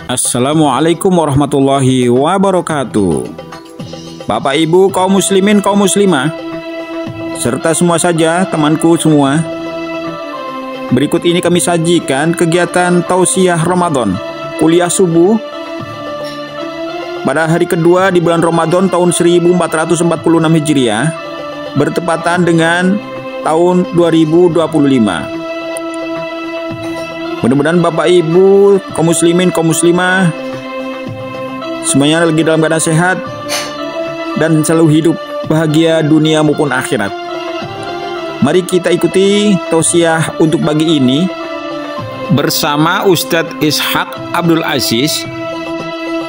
Assalamualaikum warahmatullahi wabarakatuh. Bapak Ibu kaum muslimin kaum muslimah, serta semua saja temanku semua, berikut ini kami sajikan kegiatan tausiah Ramadan kuliah subuh pada hari kedua di bulan Ramadan tahun 1446 Hijriah bertepatan dengan tahun 2025. Mudah-mudahan Bapak Ibu kaum muslimin kaum muslimah semuanya lagi dalam keadaan sehat dan selalu hidup bahagia dunia maupun akhirat. Mari kita ikuti tausiah untuk pagi ini bersama Ustadz Ishaq Abdul Aziz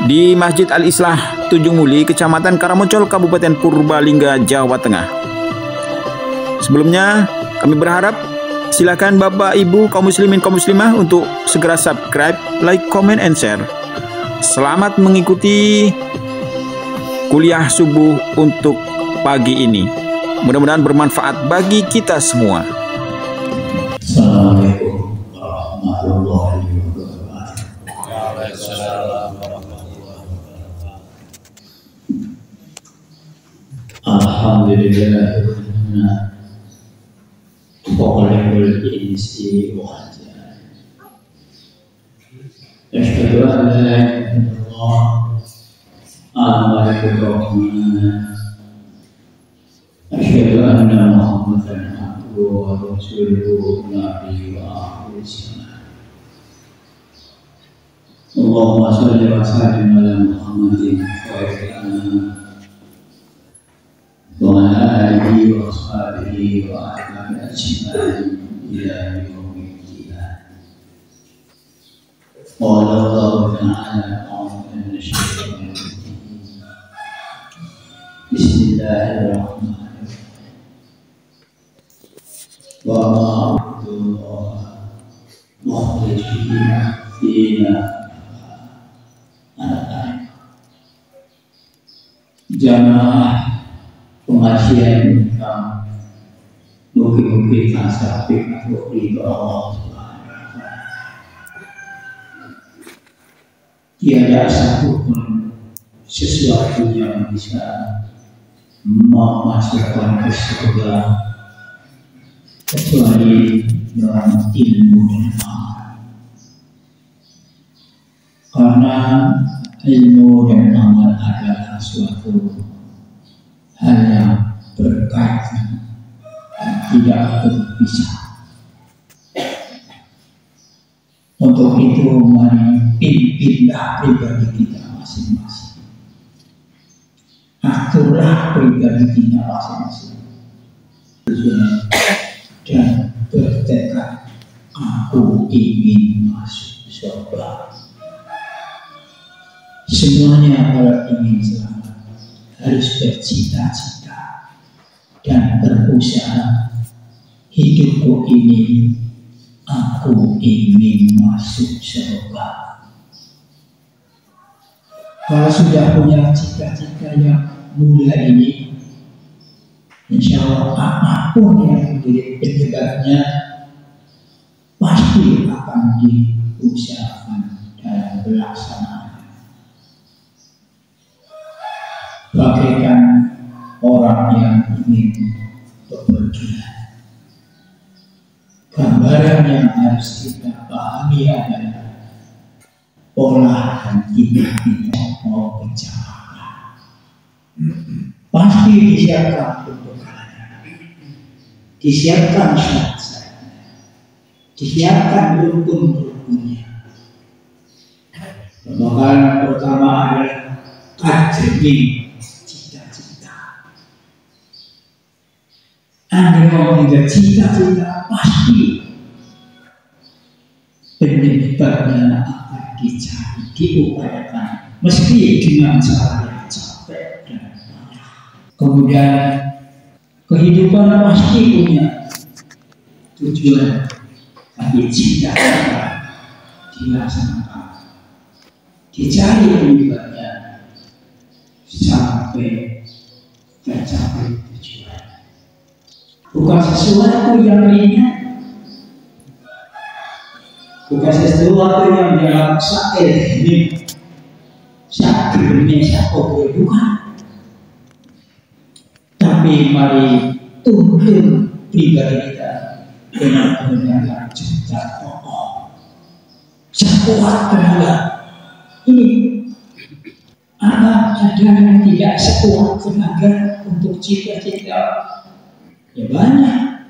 di Masjid Al-Islah Tunjung Muli, Kecamatan Karangmocol, Kabupaten Purbalingga, Jawa Tengah. Sebelumnya kami berharap silakan Bapak Ibu kaum muslimin kaum muslimah untuk segera subscribe, like, comment, and share. Selamat mengikuti kuliah subuh untuk pagi ini. Mudah-mudahan bermanfaat bagi kita semua. Assalamualaikum warahmatullahi wabarakatuh. Alhamdulillah. Pokoknya berisi wajah. Asyhadu an la ilaha illallah al-malikul rahman. Asyhadu anna Muhammadan abduhu wa rasuluhu nabi wa akhir zaman. Allahumma shalli wa sallim ala Muhammadin wa ala alihi wa ashabihi wa ajma'in ila yaumil qiyamah. Qala Allah ta'ala a'udzu minasyaitonir rajim. Bismillahirrahmanirrahim. Wa ma'budullaha mukhlishina dina al-ayat. Jamaah pengajian kita mungkin tasabik untuk ridho Allah Subhanahu wa Ta'ala. Tiada satupun sesuatu yang bisa memasukkan ke surga kecuali dengan ilmu dan amal. Karena ilmu dan amal adalah suatu hal yang berkaitan dan tidak berpisah. Untuk itu mari pimpinlah pribadi kita masing-masing. Aturlah pribadi kita masing-masing dan bertekad, aku ingin masuk surga. Semuanya kalau ingin selamat harus bercita-cita dan berusaha. Hidupku ini, aku ingin masuk surga. Kalau sudah punya cita-cita yang mulia ini, insya Allah apapun yang menjadi penyebabnya pasti akan diusahakan dalam pelaksanaan. Bagaikan orang yang ingin bepergian, gambaran yang harus kita pahami adalah pola dan tingkah kita mau berjalan. Pasti disiapkan pembekalnya, disiapkan syarat-syaratnya, disiapkan rukun-rukunnya. Pembekalan pertama adalah kajian. Anda mau punya cita-cita, pasti penyebabnya akan dicari, diupayakan, meski dengan cara yang capek dan payah. Kemudian kehidupan pasti punya tujuan, tapi cita-cita dilaksanakan, dicari penyebabnya sampai tercapai tujuan. Bukan sesuatu yang ringan, bukan sesuatu yang dianggap ini sakitnya bukan, tapi mari tuntun pribadi kita dengan kebenaran juga pokok sekuat tenaga. Ini ada yang tidak sekuat tenaga untuk cita-cita ya banyak.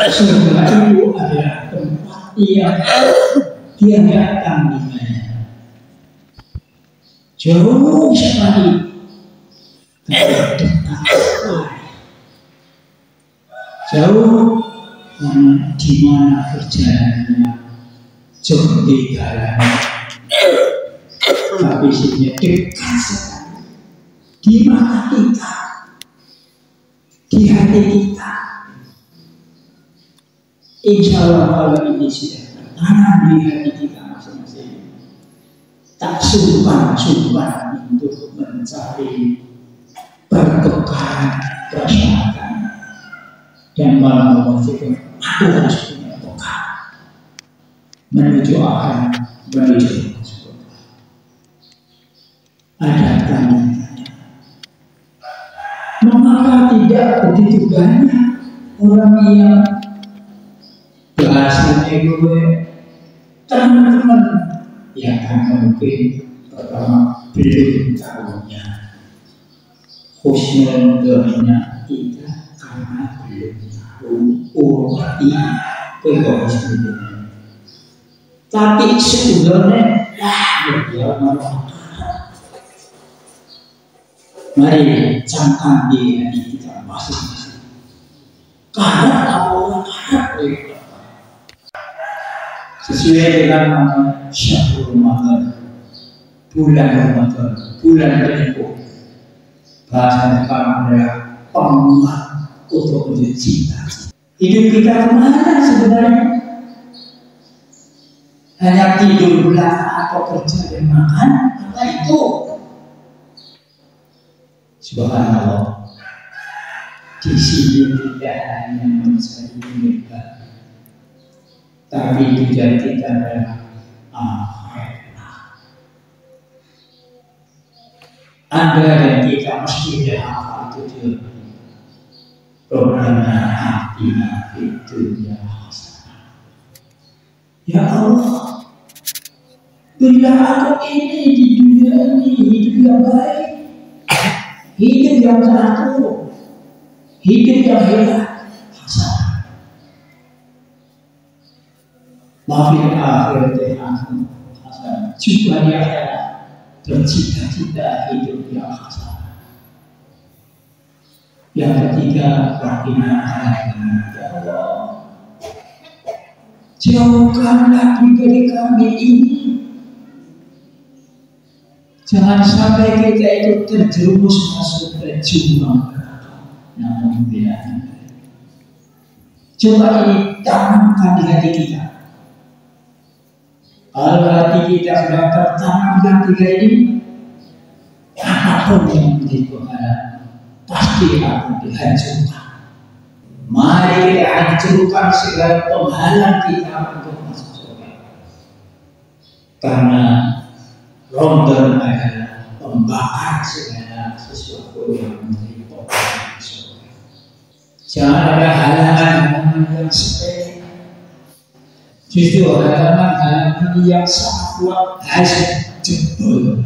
Surga itu adalah tempat yang dia datang di mana jauh sekali, jauh di mana perjalanannya jauh di jalan, tapi sebenarnya dekat sekali di mata kita, di hati kita. Insya Allah kalau ini sudah tertanam di hati kita masing-masing, tak sumpan untuk mencari pertukaran perasaan dan malah memastikan aku harus punya bekal menuju akan menuju surga. Ada tanya-tanya, mengapa tidak begitu banyak orang yang bahasanya gue teman-teman yang karena mungkin pertama belum tahunya husnudonnya kita karena belum tahu urti kehusnudonnya, tapi sebenarnya ya mari camkan di hati kita masing-masing karena Allah sesuai dengan nama Syahrul Ramadan, bulan Ramadan, bulan penuh. Bahasa sekarang adalah penguat untuk menjadi cinta. Hidup kita kemana sebenarnya? Hanya tidur belaka atau kerja dan makan? Apa itu? Subhanallah. Di sini tidak hanya mencari nikmat, tapi tujuan kita adalah akhirat. Anda dan kita mesti hafal tujuan. Rabbana atina fid dunya hasanah. Ya Allah, bila aku ini di dunia ini hidup yang baik, hidup yang teratur, hidup yang hebat, hasanah. Wafil akhirat hasanah. Juga di akhirat bercita-cita hidup yang hasanah. Yang ketiga, waqina adzabannar. Ya Allah, jauhkanlah pribadi kami ini. Jangan sampai kita itu terjerumus masuk ke jurang neraka. Namun bila coba ini tanamkan di hati kita. Kalau hati kita sudah tertanam dalam tiga ini, apapun yang menjadi penghalang pasti akan dihancurkan. Mari kita hancurkan segala penghalang kita untuk masuk surga. Karena Ramadan adalah pembakar segala sesuatu yang menjadi penghalang surga. Jangan ada halangan-halangan yang sepele. Justru halangan-halangan yang sangat kuat harus jebol.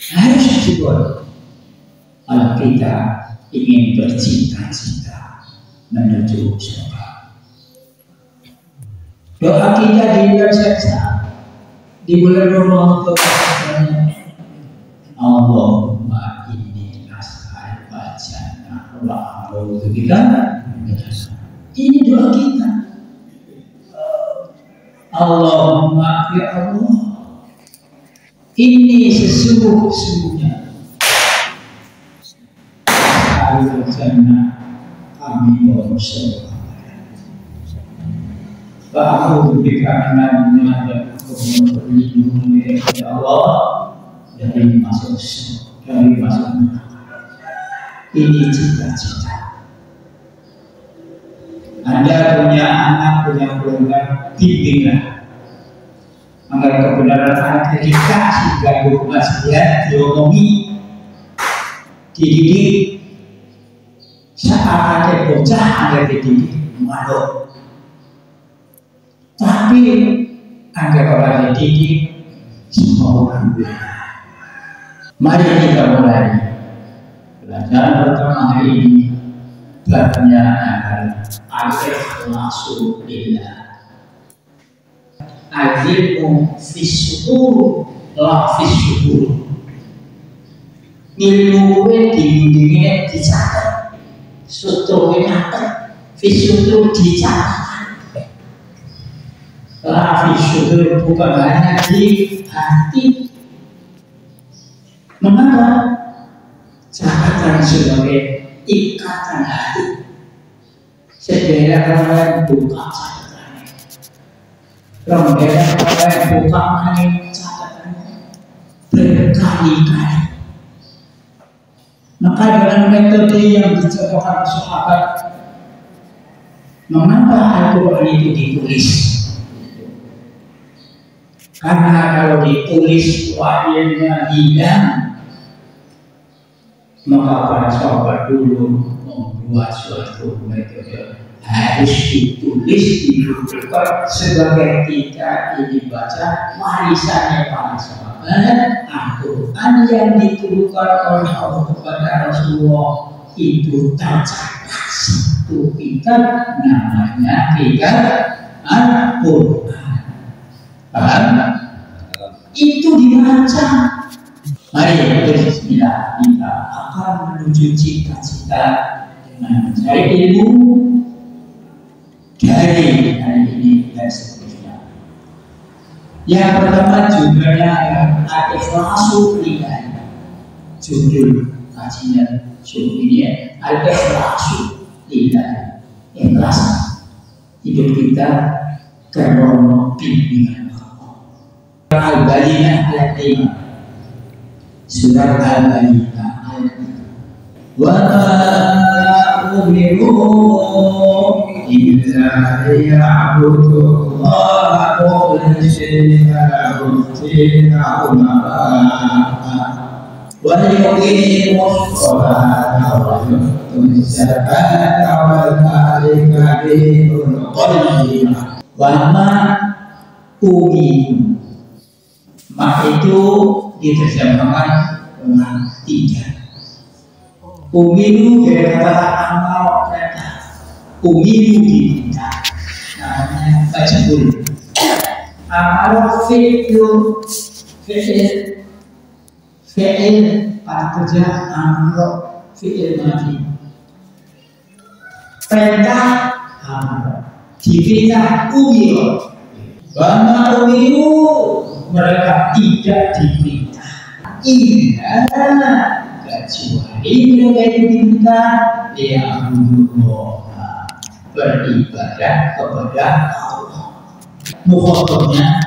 Harus jebol. Kalau kita ingin bercita-cita menuju surga. Doa kita di bulan Syawal, di bulan Ramadan, Allahumma inni as'aluka jannah wa a'udzubika min nar. Ini doa kita. Allahumma ya Allah, ini sesungguhnya jannah kami bersyukur. Aku berikan nama dan berlindung ya Allah dari masuk neraka. Ini cita-cita. Anda punya anak, punya keluarga, bimbinglah agar kebenaran anak dikasih ganggu nasihat, diomongi, dididik. Saat ada bocah agar dididik malu, tapi agar orang dididik semua orang benar. Mari kita mulai pelajaran pertama hari ini. Babnya adalah al-ikhlasu lillah. Al-ilmu fis-sudur la fis-sudur. Ilmu dindingnya dicatat, suturnya fis-sudur dicatat. La fis-sudur bukan hanya di hati. Mengapa? Catatan sebagai ikatan hati. Sedaya orang buka catatannya, sedaya orang buka catatannya berkali-kali. Maka dengan metode yang dicontohkan sahabat, mengapa Al-Quran itu ditulis? Karena kalau ditulis wahyunya hilang, maka para sahabat dulu membuat suatu metode harus ditulis dibukukan sebagai kita ini baca warisannya para sahabat. Al-Quran yang diturunkan oleh Allah kepada Rasulullah itu tercatat satu kitab, namanya kitab Al-Quran. Paham? Itu dibaca. Mari berbismillah, kita akan menuju cita-cita dengan mencari ilmu dari hari ini dan seterusnya. Yang pertama judulnya adalah al-ikhlasu lillah. Judul kajian ini al-ikhlasu lillah. Ikhlas hidup kita karena bimbingan Allah. Al-Bayyinah ayat 5. Surat Al-Bayyinah ayat 5. Wa ma umiru illa liya'budu Allaha mukhlishina lahu wa yuqimu sholata wa yu'tu zakata wa dzalika dinul qayyim. Wa ma umiru, maka itu diterjemahkan dengan tidak. Umiru dari kata amal perintah. Umiru diminta, namanya majbur. Amal fi'il pada kerja, amal fi'il mati. Perintah amal, diperintah umiru. Bama umiru, mereka tidak diperintah. Iya, kecuali mereka itu diminta ya Allah, beribadah kepada Allah. Mukhatabnya,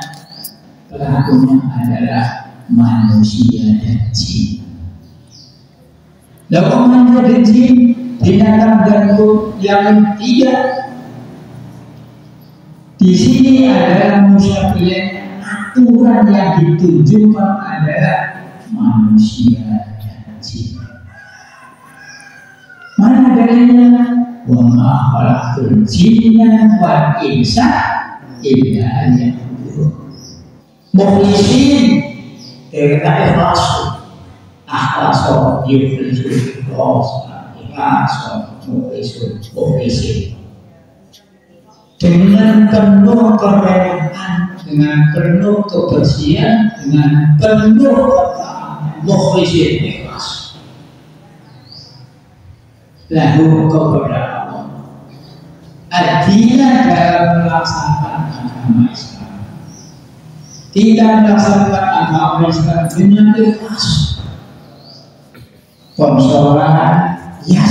pelakunya adalah manusia dan jin. Lalu manusia dan jin, binatang dan yang tidak. Di sini adalah musyafirin, aturan yang ditunjukkan adalah manusia dan jin. Mana dalilnya? Wa ma khalaqtul jinna wal insa illa liya'budun. Mukhlisin kita ikhlas. Akhlaso yukhlisul ikhlas. Ikhlaso mukhlisin. Dengan penuh kerelaan, dengan penuh kebersihan, dengan penuh ketaatan, mukhlisin ikhlas. Lalu kepada Allah. Artinya dalam melaksanakan agama Islam, kita melaksanakan agama Islam dengan ikhlas. Konsolan, ya.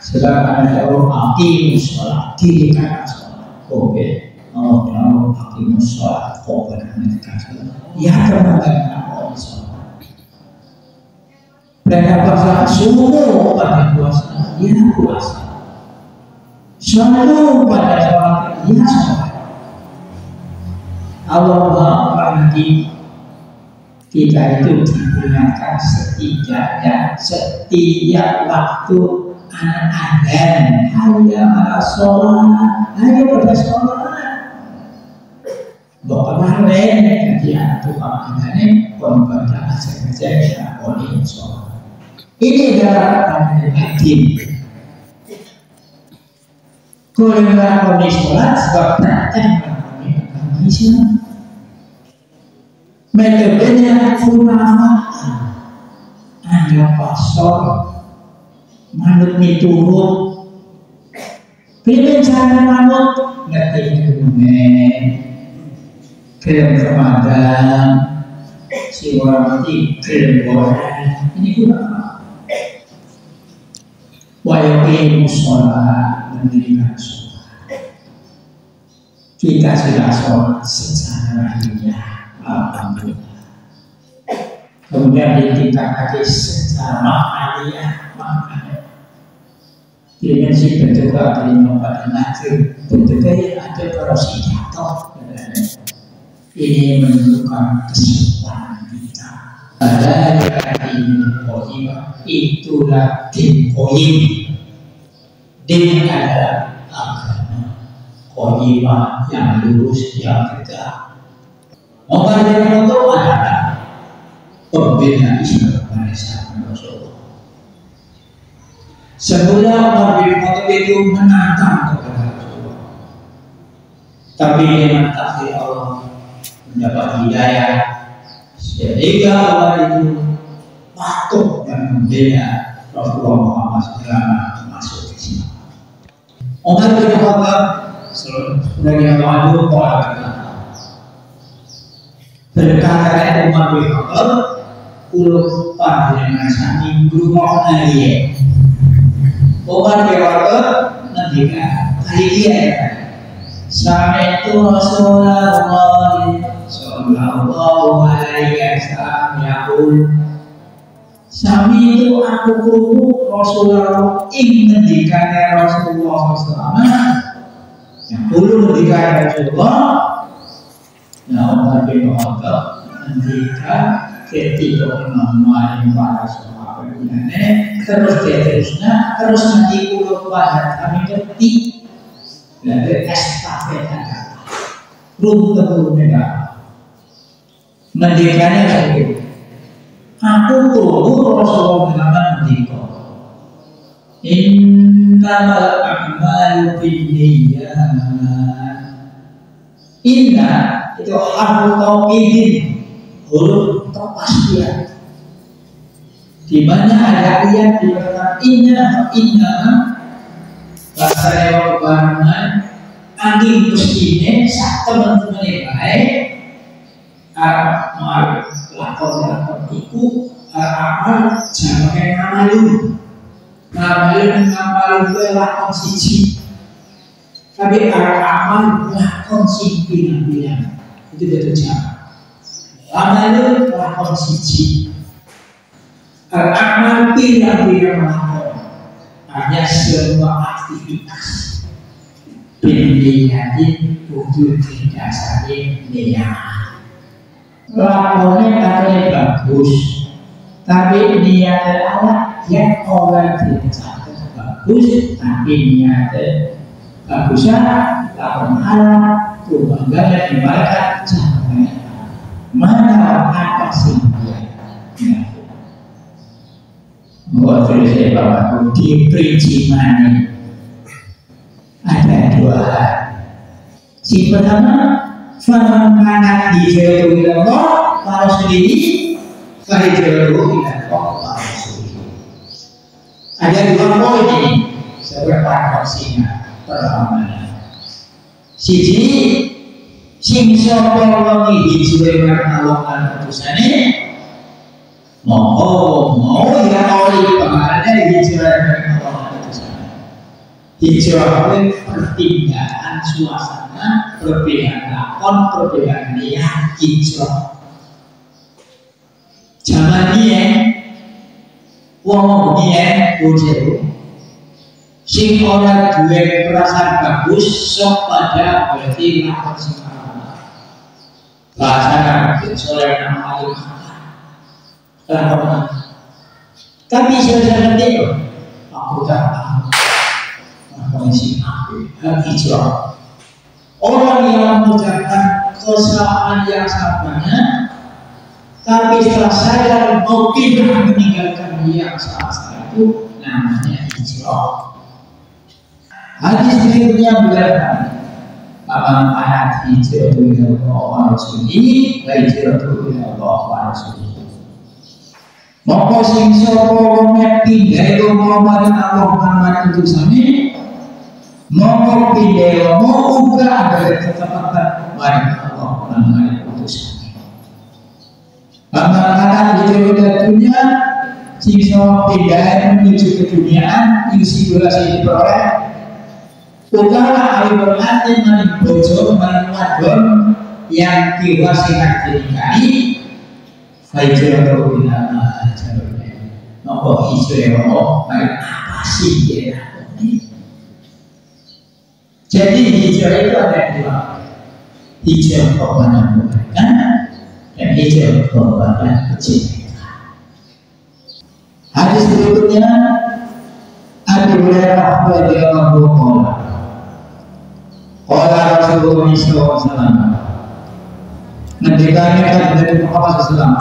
Sedangkan ada aqimus sholat, dirikan sholat. Oke, Allah aqimus sholat, oke, dirikan sholat. Ya, kemudian Allah sholat. Mereka bersalah suruh pada puasa, ya puasa. Selalu pada sholat ya sholat. Allah nanti kita itu digunakan setidaknya setiap waktu adzan, hayya ala sholat, ayo pada sholat. Kemarin jadi tukang adzan pembaca aja boleh sholat. Ini adalah hadis. Kalau melakukan sholat sebab praktek melakukan Islam. Metodenya funafaan, ada pasor, manut miturut, pilih cara manut, ngerti kemudian, kelem Ramadan, si orang mati kelem orang, ini pun apa? Wajib sholat, mendirikan sholat. Kita sudah sholat secara ilmiah, alhamdulillah. Kemudian ditingkatkan secara maknanya, dimensi bentuknya dari pada natur, bentuknya ada korosi jatuh. Ini menunjukkan kesempatan kita. Ada yang koyimah, itulah din koyim. Din adalah agama koyimah yang lurus, yang tegak. Maka dari itu adalah pembela Islam pada zaman Rasulullah. Semula Umar bin Khattab itu menantang kepada Rasulullah, tapi dengan takdir Allah mendapat hidayah sehingga Umar itu patuh dan membela Rasulullah Muhammad SAW masuk Islam. Umar bin Khattab sudah diambil berkata Umar bin Khattab ulo panjenengan sami grungokna iye. Umar bin Khattab ngendika kali dia sampai itu Rasulullah sallallahu alaihi wasallam yaqul, sami itu aku krungu Rasulullah ing ngendikane Rasulullah sallallahu yang dulu ngendikane Rasulullah. Nah, Umar bin Khattab ngendika ketika Imam Malik para sahabat ini terus terus nanti kulo pada kami ngerti dari estafet agama belum tentu negara mendikanya seperti aku tunggu Rasulullah mendika innamal a'malu binniyat. Inna itu harfu tauhidin, huruf kepastian. Di mana ada ayat di belakang inna bahasa Jawa barangan angin mestine sak teman-teman yang baik amal lakon iku amal jangan ngamalun itu lakon siji. Tapi amal lakon sing bilang itu betul jamak. Amal lakon siji. Amal bilang lakon. Hanya semua aktivitas biniyatin kudu didasari niat. Lakonnya katanya bagus, tapi niatnya Allah yang orang tidak bagus, tapi niatnya bagusnya lakon Allah tuh bangga ibarat jangan mana apa sih dia buat filsafat Bapak di Principani ada dua hal. Si pertama fanaman di jauh Allah harus sendiri dari jauh Allah ada dua poin ini seberapa maksimal. Pertama, siji sing sapa wong iki jiwa Allah utusane mau ya oleh pengarane hijrah Allah utusane. Hijrah itu perpindahan suasana, perbedaan lakon, perbedaan niat, hijrah. Zaman ini wong biyen bojo Sing ora duwe perasaan bagus sok pada berarti ngakon sing Allah. Bahasa soleh nama alim. Tapi saya nanti aku tak kondisi hijrah. Orang yang mengucapkan kesalahan yang samanya, tapi setelah sadar mau tidak meninggalkan yang salah itu namanya hijrah. Hadis berikutnya berkata, "Amanat hijrah ila Allah wa rasulihi wa hijrah ila Allah wa rasulihi." Maka sing sapa wong pindah karo Allah Muhammad itu sami, maka pindah mau uga ada ketepatan mari Allah Muhammad itu sami. Amanat hijrah ila dunia, sing sapa pindah menuju ke dunia, isi durasi diperoleh Ukara awi berhati maning bojo maning wadon yang kira sehat dinikahi Fajr atau bila ajarnya Nopo hijrah Allah baik apa sih dia ini. Jadi hijrah itu ada dua, hijrah kepada kebaikan dan hijrah kepada kecintaan. Hadis berikutnya Abu Hurairah radhiyallahu anhu Qala Rasulullah SAW Mendekatkan dari Muhammad SAW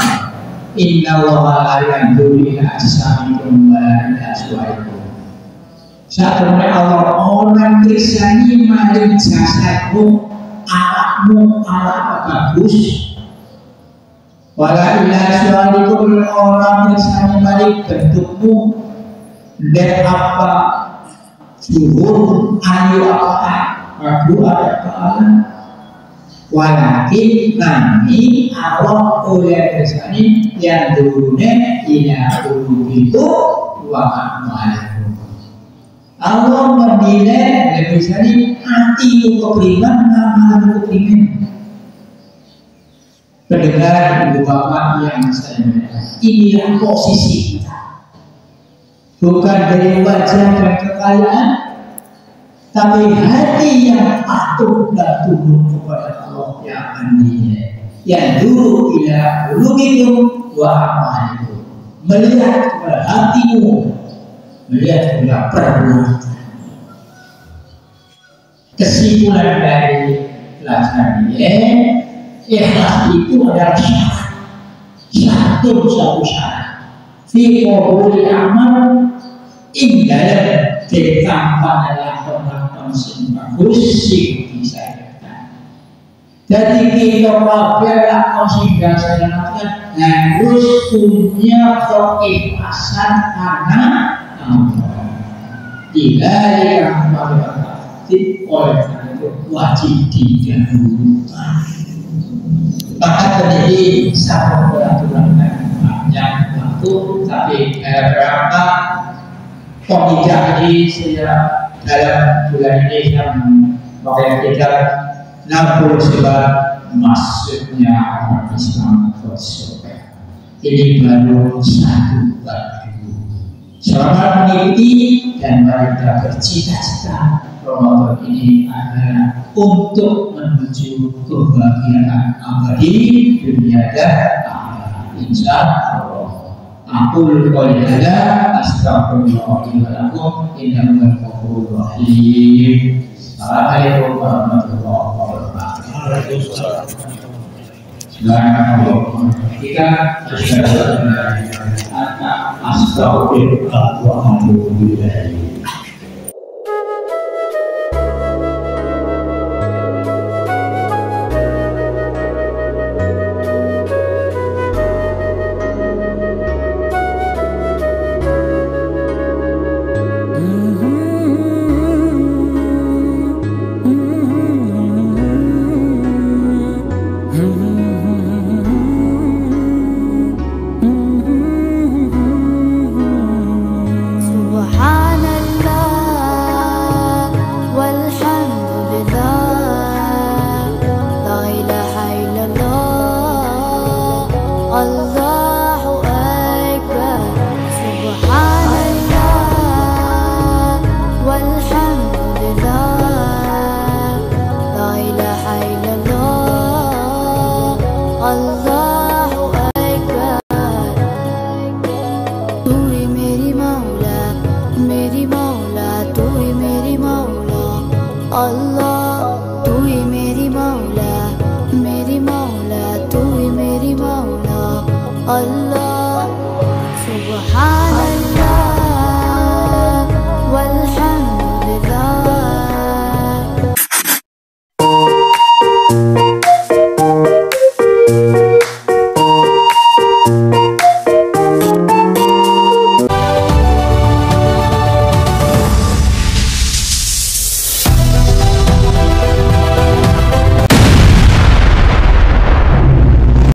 Inna Allah la yanzuru ila ajsamikum wa ila aswaikum. Saatnya Allah orang krisani maring jasadmu, anakmu, anak bagus. Wala ila aswaikum orang krisani maring bentukmu dan apa suhu ayu apa Rabu ada kealan walakin kami Allah oleh kesani yang dulunya tidak dulu itu wa'amalakum Allah menilai lebih sani hati itu keberiman amalan keberiman. Pendengar ibu bapak yang saya mendengar, inilah posisi kita bukan dari wajah dan kekayaan, tapi hati yang patuh dan tunduk kepada Allah yang andilnya, yang dulu tidak dulu itu wah itu melihat kepada hatimu, melihat kepada perbuatan. Kesimpulan dari pelajaran ini, ikhlas itu adalah satu syarat. Fi qabuli amal indah tanpa adalah pengakuan sing bagus sing bisa kita. Jadi kita apabila sing biasa harus punya keikhlasan karena Allah. Tidak yang oleh karena itu wajib didahulukan. Maka terjadi satu peraturan yang waktu, tapi berapa pembicara ini saya dalam bulan ini yang pakai kitab 60 sebab maksudnya orang Islam bersyukur. Ini baru satu batu. Selamat mengikuti dan mari kita bercita-cita Ramadan ini adalah untuk menuju kebahagiaan abadi dunia dan akhirat. Insya Allah. Aqul qouli hadza astaghfirullahi wa lakum innahu ghafurur rahim. Assalamualaikum warahmatullahi wabarakatuh. Kita astaghfirullah wa atubu ilaih. سبحان अल्लाह तू ही मेरी मौला तू ही मेरी मौला अल्लाह सुब्हानल्लाह वल्हम्दुलिल्लाह